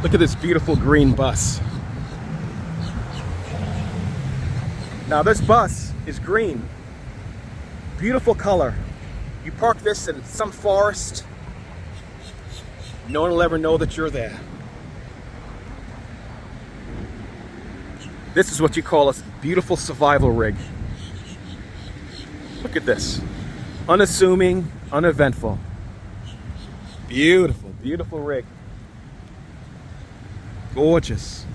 Look at this beautiful green bus. Now this bus is green. Beautiful color. You park this in some forest, no one will ever know that you're there. This is what you call a beautiful survival rig. Look at this. Unassuming, uneventful. Beautiful, beautiful rig. Gorgeous.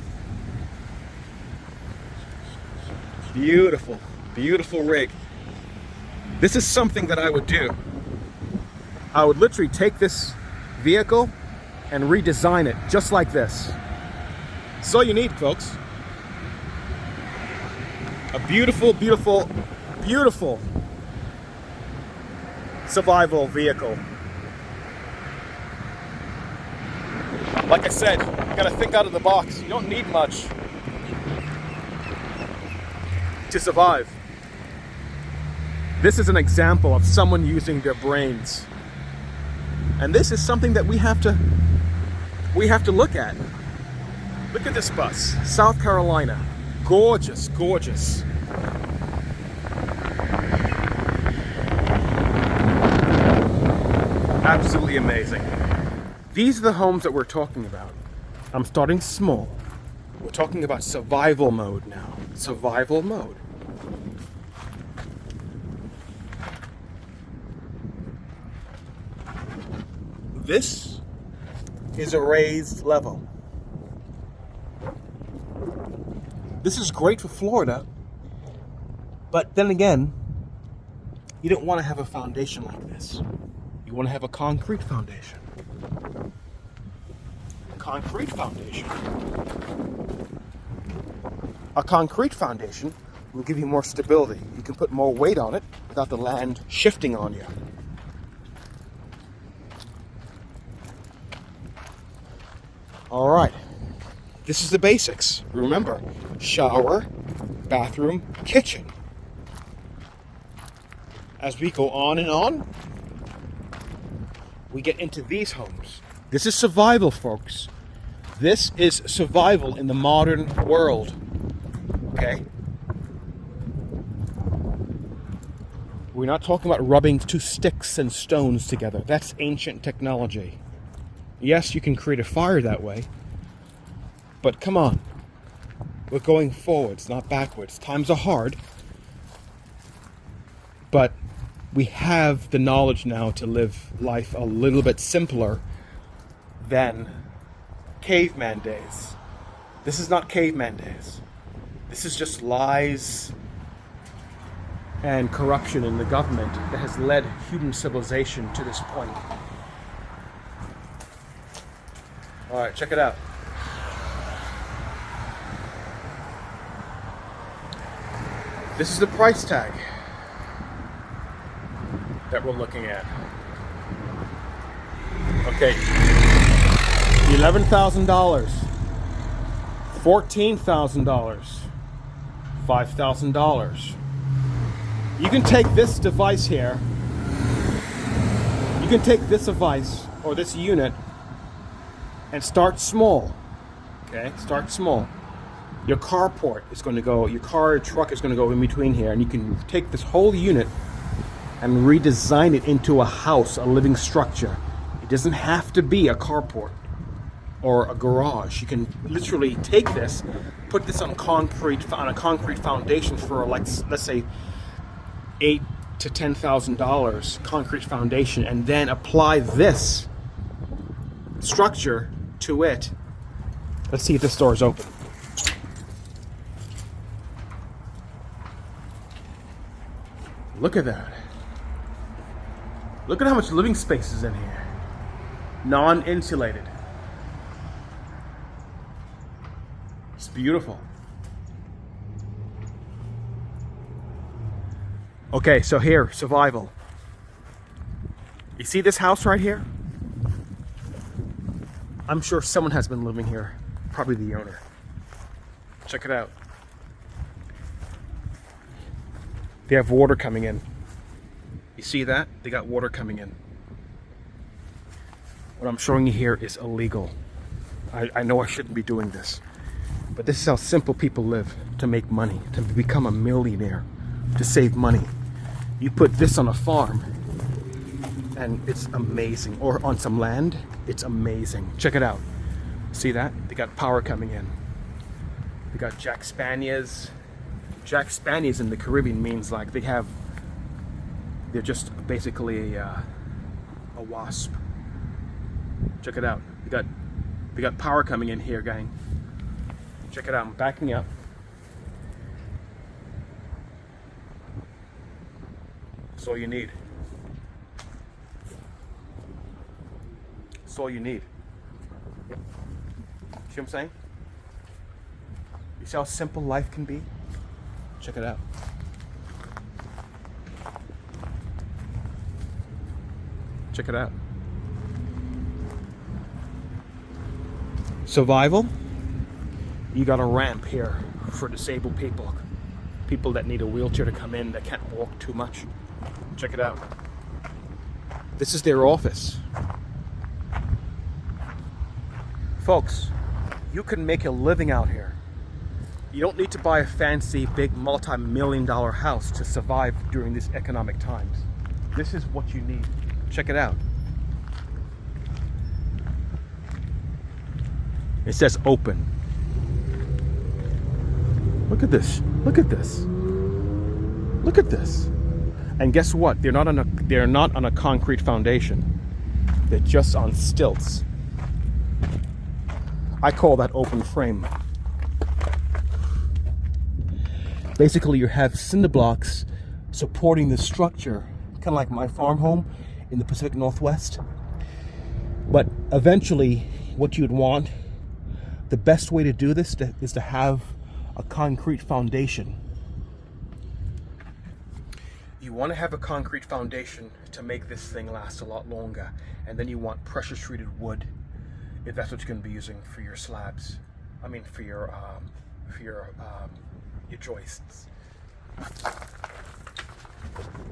Beautiful, beautiful rig. This is something that I would do. I would literally take this vehicle and redesign it just like this. That's all you need, folks. A beautiful, beautiful, beautiful survival vehicle. Like I said, you gotta think out of the box. You don't need much to survive. This is an example of someone using their brains. And this is something that we have to look at. Look at this bus, South Carolina. Gorgeous, gorgeous. Absolutely amazing. These are the homes that we're talking about. I'm starting small. We're talking about survival mode now. Survival mode. This is a raised level. This is great for Florida, but then again, you don't want to have a foundation like this. You want to have a concrete foundation. A concrete foundation. A concrete foundation will give you more stability. You can put more weight on it without the land shifting on you. All right, this is the basics. Remember, shower, bathroom, kitchen. As we go on and on, we get into these homes. This is survival, folks. This is survival in the modern world, okay? We're not talking about rubbing two sticks and stones together. That's ancient technology. Yes, you can create a fire that way, but come on. We're going forwards, not backwards. Times are hard, but we have the knowledge now to live life a little bit simpler than caveman days. This is not caveman days. This is just lies and corruption in the government that has led human civilization to this point. All right, check it out. This is the price tag that we're looking at. Okay, $11,000, $14,000, $5,000. You can take this device here. You can take this device or this unit and start small. Okay, start small. Your carport is going to go, your car or truck is going to go in between here, and you can take this whole unit and redesign it into a house, a living structure. It doesn't have to be a carport or a garage. You can literally take this, put this on a concrete foundation for, like, let's say $8,000 to $10,000 concrete foundation, and then apply this structure to it. Let's see if this door is open. Look at that. Look at how much living space is in here. Non-insulated. It's beautiful. Okay, so here, survival. You see this house right here? I'm sure someone has been living here. Probably the owner. Check it out. They have water coming in. You see that? They got water coming in. What I'm showing you here is illegal. I know I shouldn't be doing this, but this is how simple people live to make money, to become a millionaire, to save money. You put this on a farm and it's amazing, or on some land, it's amazing. Check it out. See that? They got power coming in. They got Jack Spaniards. Jack Spaniards in the Caribbean means like they're just basically a wasp. Check it out. We got power coming in here, gang. Check it out. I'm backing up. That's all you need. That's all you need. See what I'm saying? You see how simple life can be? Check it out. Check it out. Survival. You got a ramp here for disabled people. People that need a wheelchair to come in that can't walk too much. Check it out. This is their office. Folks, you can make a living out here. You don't need to buy a fancy, big, multi-million-dollar house to survive during these economic times. This is what you need. Check it out. It says open. Look at this. Look at this. Look at this. And guess what? They're not on a concrete foundation. They're just on stilts. I call that open frame. Basically, you have cinder blocks supporting the structure, kind of like my farm home in the Pacific Northwest. But eventually, what you'd want, the best way to do this is to have a concrete foundation. You want to have a concrete foundation to make this thing last a lot longer, and then you want pressure treated wood if that's what you're going to be using for your slabs. I mean, for your joists.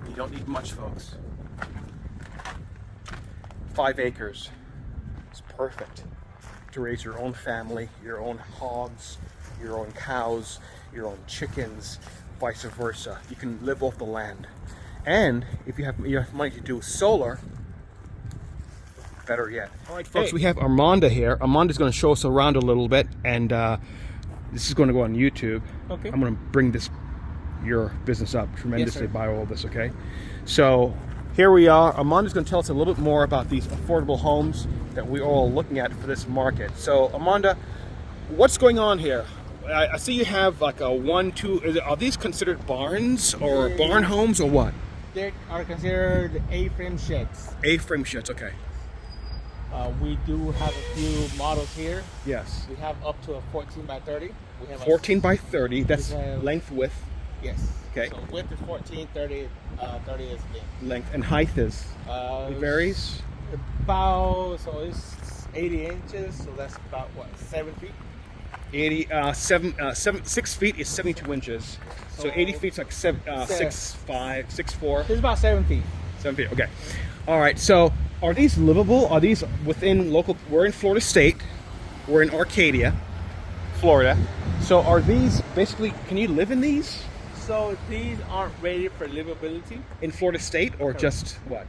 You don't need much, folks. 5 acres is perfect to raise your own family, your own hogs, your own cows, your own chickens, vice versa. You can live off the land. And if you have money to do solar, better yet. All right, folks, we have Armanda here. Armanda's going to show us around a little bit, and this is going to go on YouTube. Okay. I'm going to bring your business up tremendously by all this, okay? So here we are. Amanda's going to tell us a little bit more about these affordable homes that we're all looking at for this market. So Amanda, what's going on here? I see you have like a 1, 2, are these considered barns or barn homes or what? They are considered A-frame sheds. A-frame sheds, okay. We do have a few models here. Yes. We have up to a 14 by 30. We have 14 by 30, that's length, width. Yes. Okay. So width is 14, 30, 30 is length. And height is? It varies? So it's 80 inches, so that's about what, 7 feet? 6 feet is 72 inches. So 80 feet is like 6'5", 6'4". It's about 7 feet. 7 feet, okay. All right, so are these livable? Are these within local? We're in Florida State. We're in Arcadia, Florida. So are these basically, can you live in these? So these aren't rated for livability. In Florida State or Correct. Just what?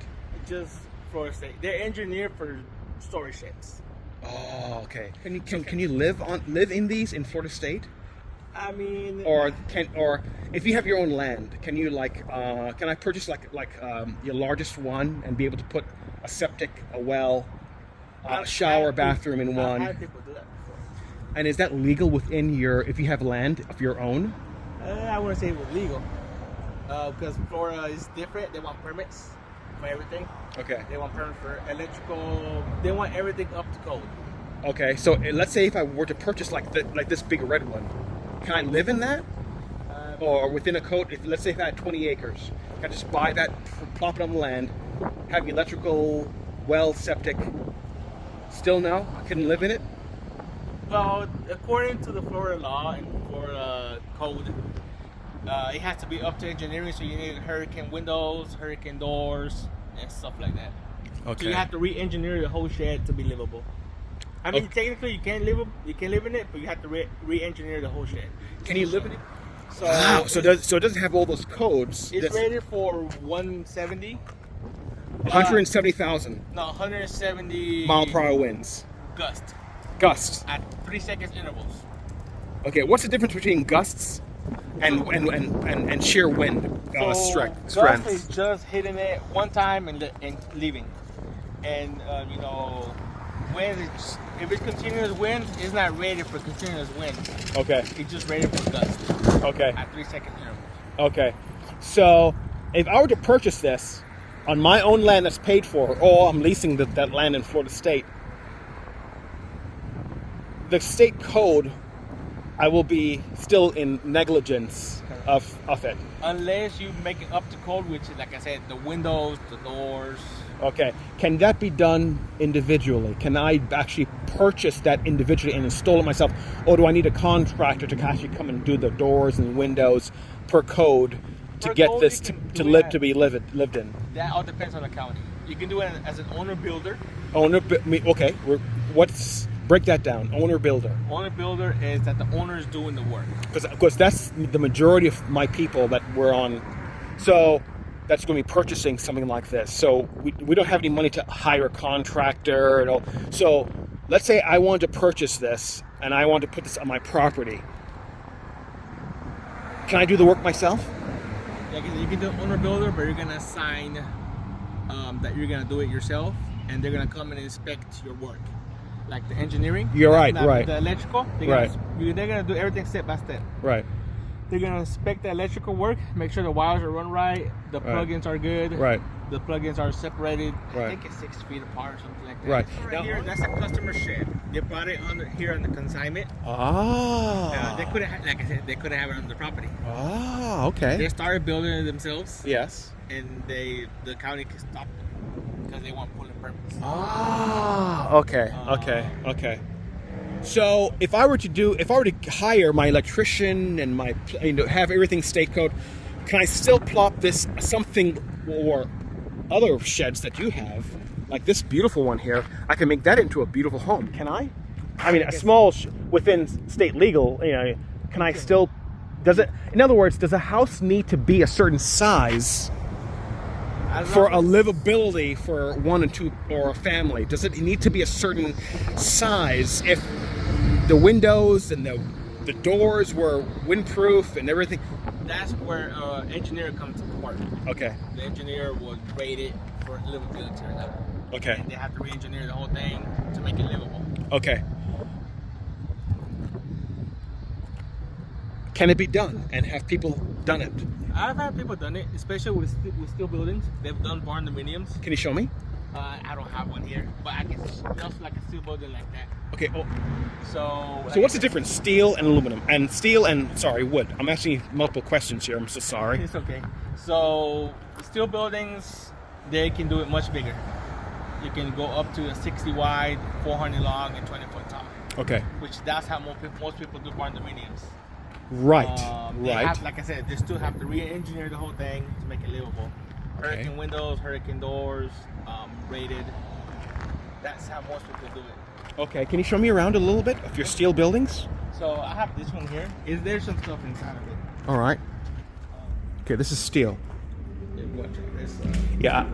Just Florida State. They're engineered for storage sheds. Oh, okay. Can you live in these in Florida State? I mean, or if you have your own land, can you can I purchase your largest one and be able to put a septic, a well, a shower, bathroom in one? I've had people do that before. And is that legal within if you have land of your own? I wouldn't say it was legal because Florida is different. They want permits for everything. Okay. They want permits for electrical. They want everything up to code. Okay, so let's say if I were to purchase like this big red one, can I live in that? Or within a code, let's say if I had 20 acres, can I just buy that, plop it on the land, have electrical, well, septic, still no? I couldn't live in it? Well, according to the Florida law and Florida code, it has to be up to engineering, so you need hurricane windows, hurricane doors, and stuff like that. Okay. So you have to re-engineer the whole shed to be livable. I mean, technically you can live in it, but you have to re-engineer the whole shed. Can you live in it? So Wow. So it doesn't have all those codes. It's rated for 170. 170,000 No, 170 mile per hour winds. Gusts. At 3 seconds intervals. Okay, what's the difference between gusts and sheer wind strength? Gust is just hitting it one time and leaving. And you know, wind is, if it's continuous wind, it's not rated for continuous wind. Okay. It's just rated for gust. Okay. At 3 second intervals. Okay. So if I were to purchase this on my own land that's paid for, or I'm leasing that land in Florida State, the state code, I will be still in negligence of it. Unless you make it up to code, which is, like I said, the windows, the doors. Okay. Can that be done individually? Can I actually purchase that individually and install it myself? Or do I need a contractor to actually come and do the doors and windows per code to get this to be lived in? That all depends on the county. You can do it as an owner builder. Okay. Break that down. Owner builder. Owner builder is that the owner is doing the work. Because that's the majority of my people that we're on. So that's going to be purchasing something like this. So we don't have any money to hire a contractor. And all. So let's say I wanted to purchase this and I want to put this on my property. Can I do the work myself? Yeah, you can do owner builder, but you're going to sign that you're going to do it yourself, and they're going to come and inspect your work. Like the engineering. You're right. The electrical. They're gonna do everything step by step. Right. They're gonna inspect the electrical work, make sure the wires are run right, the plugins are good. Right. The plugins are separated. Right. I think it's 6 feet apart or something like that. Right. Now, here, that's a customer shed. They brought it here on the consignment. Ah. They couldn't, like I said, they couldn't have it on the property. Ah. Okay. They started building it themselves. Yes. And the county stopped them because they want pulling permits. Ah, okay. So if I were to hire my electrician and have everything state code, can I still plop this something or other sheds that you have, like this beautiful one here? I can make that into a beautiful home. Can I? I mean, a small within state legal. Can I still? Does it? In other words, does a house need to be a certain size for a livability for one and two or a family? Does it need to be a certain size if the windows and the doors were windproof and everything? That's where engineer comes to part. Okay. The engineer would rate it for livability or not. Okay. And they have to re-engineer the whole thing to make it livable. Okay. Can it be done? And have people done it? I've had people done it, especially with steel buildings. They've done barn dominiums. Can you show me? I don't have one here, but I can just like a steel building like that. Okay. Oh. So What's the difference? Steel and aluminum, and wood. I'm asking you multiple questions here. I'm so sorry. It's okay. So steel buildings, they can do it much bigger. You can go up to a 60 wide, 400 long, and 20 foot tall. Okay. Which that's how most people do barn dominiums. Right. They have, like I said, they still have to re-engineer the whole thing to make it livable. Hurricane windows, hurricane doors, rated. That's how most people do it. Okay. Can you show me around a little bit of your steel buildings? So I have this one here. There's some stuff inside of it. All right. Okay, this is steel. Yeah,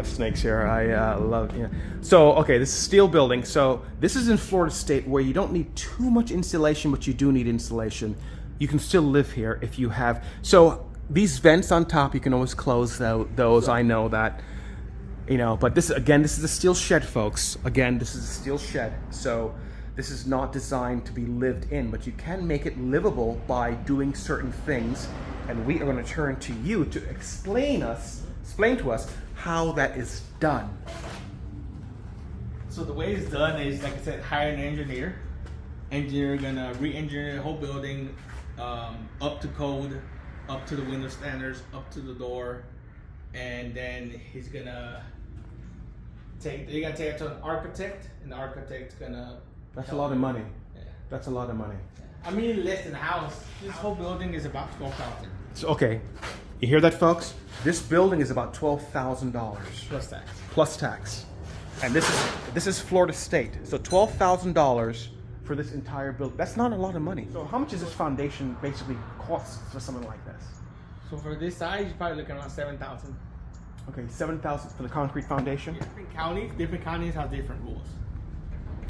snakes here. I love. Yeah. So, okay, this is steel building. So this is in Florida State, where you don't need too much insulation, but you do need insulation. You can still live here if you have. So these vents on top, you can always close those. I know that. But this is a steel shed, folks. Again, this is a steel shed. So this is not designed to be lived in, but you can make it livable by doing certain things. And we are going to turn to you to explain to us how that is done. So the way it's done is, like I said, hire an engineer. Engineer gonna re-engineer the whole building up to code, up to the window standards, up to the door, and then he's gonna take it to an architect, and the architect's gonna. That's a lot of money. Yeah. That's a lot of money. I mean, less than a house. This whole building is about $12,000. So, okay, you hear that, folks? This building is about $12,000 plus tax. Plus tax. And this is Florida State. So $12,000 for this entire building. That's not a lot of money. So how much does this foundation basically cost for something like this? So for this size, you're probably looking around 7,000. Okay, 7,000 for the concrete foundation. Different counties have different rules.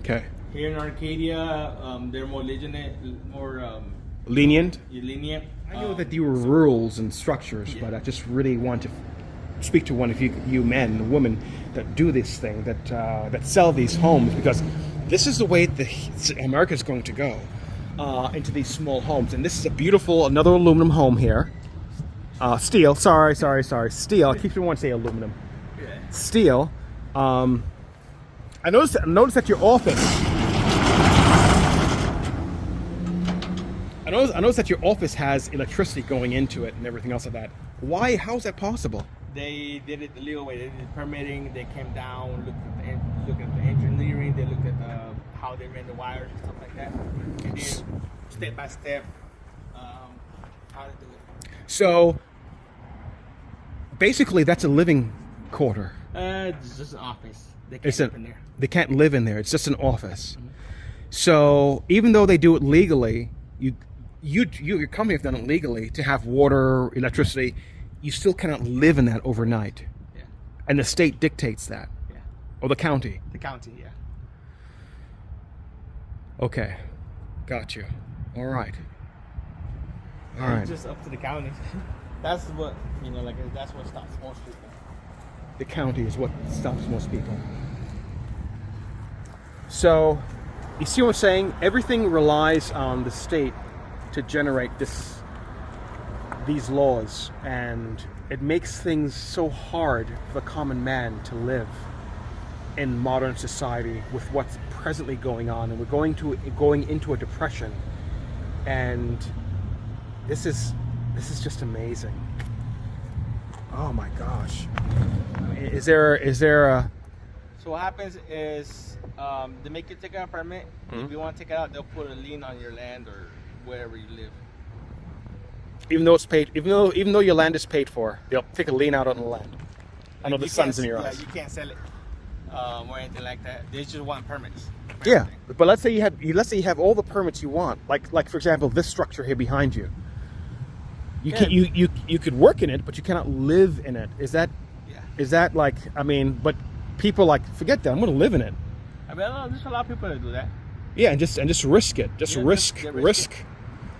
Okay. Here in Arcadia, they're more lenient. Lenient. Lenient. I know that there were rules and structures, but I just really want to speak to one of you men, women that do this thing, that sell these homes, because this is the way America is going to go, into these small homes. And this is a beautiful, another aluminum home here. Steel. Sorry. Steel. I keep wanting to say aluminum. Yeah. Steel. I noticed that your office. I noticed that your office has electricity going into it and everything else like that. Why? How is that possible? They did it the legal way. They did the permitting. They came down, looked at the engineering. They looked at how they ran the wires and stuff like that. And then step by step, how to do it. So basically, that's a living quarter. It's just an office. They can't live in there. They can't live in there. It's just an office. Mm-hmm. So even though they do it legally, your company have done it legally to have water, electricity, you still cannot live in that overnight. Yeah. And the state dictates that. Yeah. Or the county. The county, yeah. Okay. Got you. All right. It's just up to the county. That's what, that's what stops most people. The county is what stops most people. So, you see what I'm saying? Everything relies on the state to generate these laws, and it makes things so hard for the common man to live in modern society with what's presently going on. And we're going into a depression, and this is just amazing. Oh my gosh. Is there a... So what happens is they make you take out a permit. Mm-hmm. If you want to take it out, they'll put a lien on your land or wherever you live. Even though it's paid, even though your land is paid for, they'll take a lien out on the land. I know the sun's in your eyes. You can't sell it or anything like that. They just want permits. Yeah, but let's say you have all the permits you want. Like for example, this structure here behind you. You could work in it, but you cannot live in it. Is that? Yeah. Is that like? I mean, but people forget that. I'm going to live in it. I mean, there's a lot of people that do that. Yeah, and just risk it. Just risk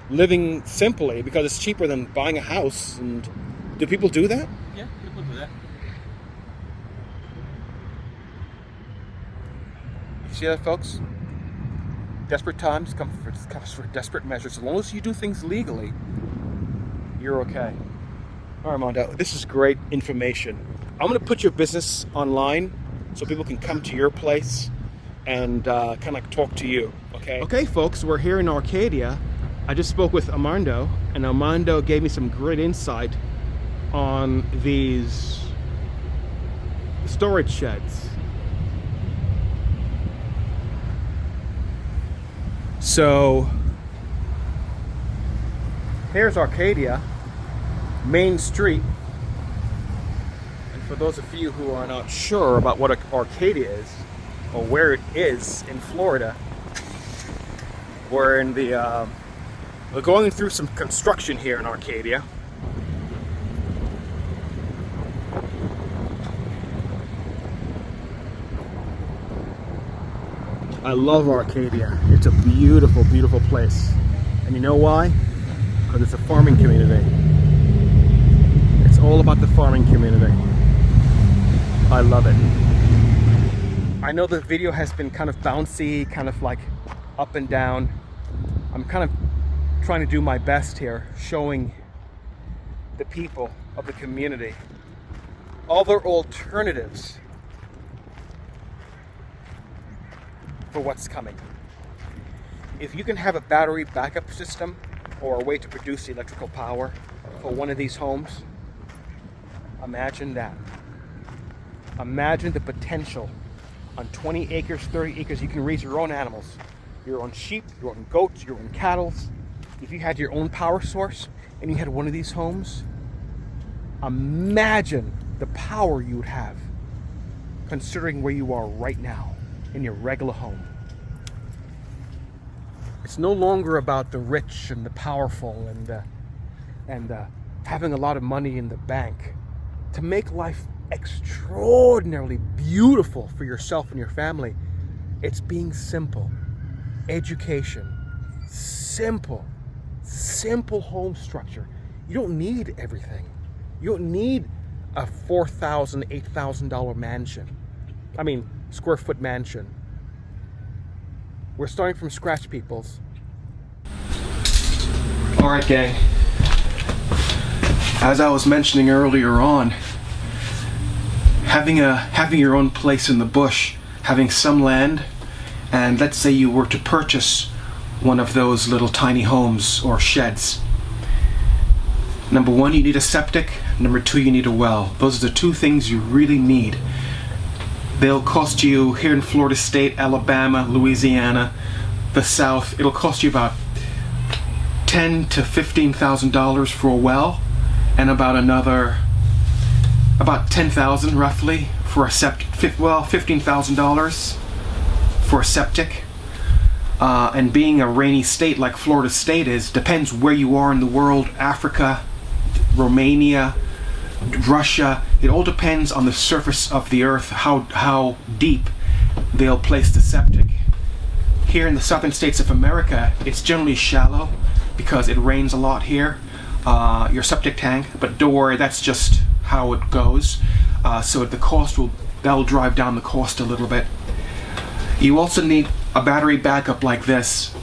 living simply because it's cheaper than buying a house. And do people do that? Yeah, people do that. You see that, folks? Desperate times comes for desperate measures. As long as you do things legally, you're okay. All right, Armando, this is great information. I'm going to put your business online so people can come to your place and kind of talk to you, okay? Okay, folks, we're here in Arcadia. I just spoke with Armando, and Armando gave me some great insight on these storage sheds. So, here's Arcadia, Main Street. And for those of you who are not sure about what Arcadia is, or where it is in Florida, we're in we're going through some construction here in Arcadia. I love Arcadia. It's a beautiful, beautiful place. And you know why? Because it's a farming community. It's all about the farming community. I love it. I know the video has been kind of bouncy, kind of like up and down. I'm kind of trying to do my best here, showing the people of the community other alternatives for what's coming. If you can have a battery backup system or a way to produce electrical power for one of these homes, imagine that. Imagine the potential. On 20 acres, 30 acres, you can raise your own animals. Your own sheep, your own goats, your own cattle. If you had your own power source and you had one of these homes, imagine the power you would have. considering where you are right now in your regular home. It's no longer about the rich and the powerful and having a lot of money in the bank. To make life extraordinarily beautiful for yourself and your family, it's being simple. Education, simple home structure. You don't need everything. You don't need a $4,000, $8,000 mansion. I mean, square foot mansion. We're starting from scratch, peoples. All right, gang. As I was mentioning earlier on, having your own place in the bush, having some land, and let's say you were to purchase one of those little tiny homes or sheds. Number one, you need a septic. Number two, you need a well. Those are the two things you really need. They'll cost you, here in Florida State, Alabama, Louisiana, the South, it'll cost you about $10,000 to $15,000 for a well, and about $10,000 roughly for a septic. Well, $15,000 for a septic. And being a rainy state like Florida State is, depends where you are in the world. Africa, Romania, Russia, it all depends on the surface of the earth, how deep they'll place the septic. Here in the southern states of America, it's generally shallow because it rains a lot here, your septic tank, but don't worry, that's just how it goes. So the cost that'll drive down the cost a little bit. You also need a battery backup like this.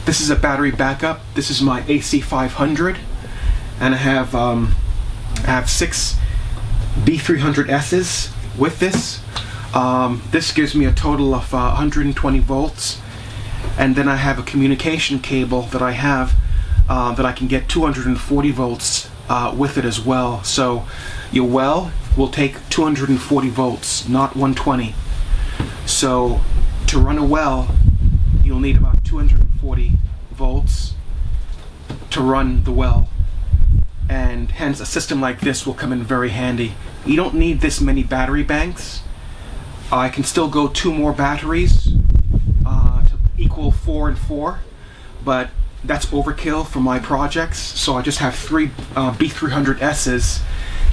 This is a battery backup. This is my AC500, and I have 6 B300Ss with this. This gives me a total of 120 volts, and then I have a communication cable that I have that I can get 240 volts with it as well. So your well will take 240 volts, not 120. So to run a well, you'll need about 240 volts to run the well, and hence a system like this will come in very handy. You don't need this many battery banks. I can still go 2 more batteries to equal 4 and 4, but that's overkill for my projects, so I just have 3 B300Ss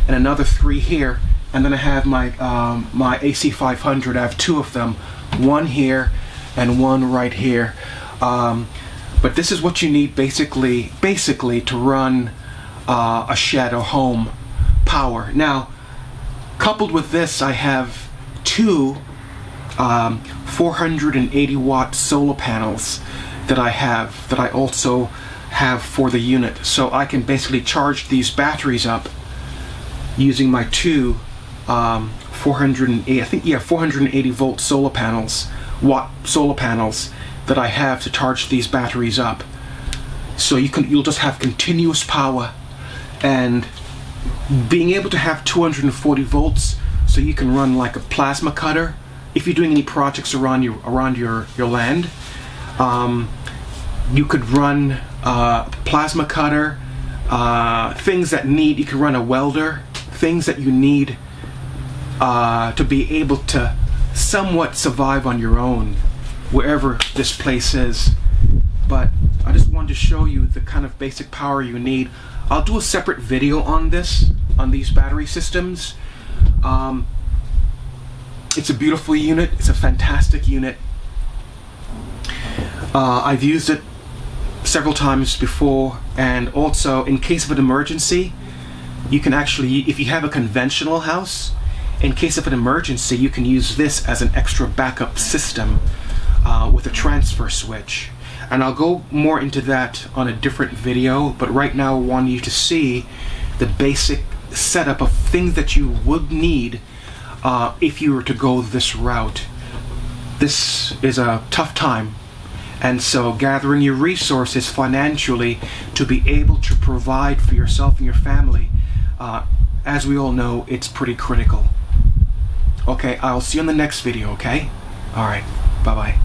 and another 3 here, and then I have my AC500. I have 2 of them, 1 here and 1 right here. But this is what you need basically to run a shed or home power. Now, coupled with this, I have 2 480 watt solar panels that I also have for the unit. So I can basically charge these batteries up using my 2 480 volt solar panels, that I have to charge these batteries up. So you'll just have continuous power, and being able to have 240 volts, so you can run like a plasma cutter if you're doing any projects around your land. You could run plasma cutter, things that you can run a welder, things that you need to be able to somewhat survive on your own wherever this place is. But I just wanted to show you the kind of basic power you need. I'll do a separate video on these battery systems. It's a beautiful unit. It's a fantastic unit. I've used it several times before, and also in case of an emergency, you can actually, if you have a conventional house, in case of an emergency, you can use this as an extra backup system with a transfer switch. And I'll go more into that on a different video, but right now I want you to see the basic setup of things that you would need if you were to go this route. This is a tough time, and so gathering your resources financially to be able to provide for yourself and your family, as we all know, it's pretty critical. Okay, I'll see you in the next video, okay? Alright, bye-bye.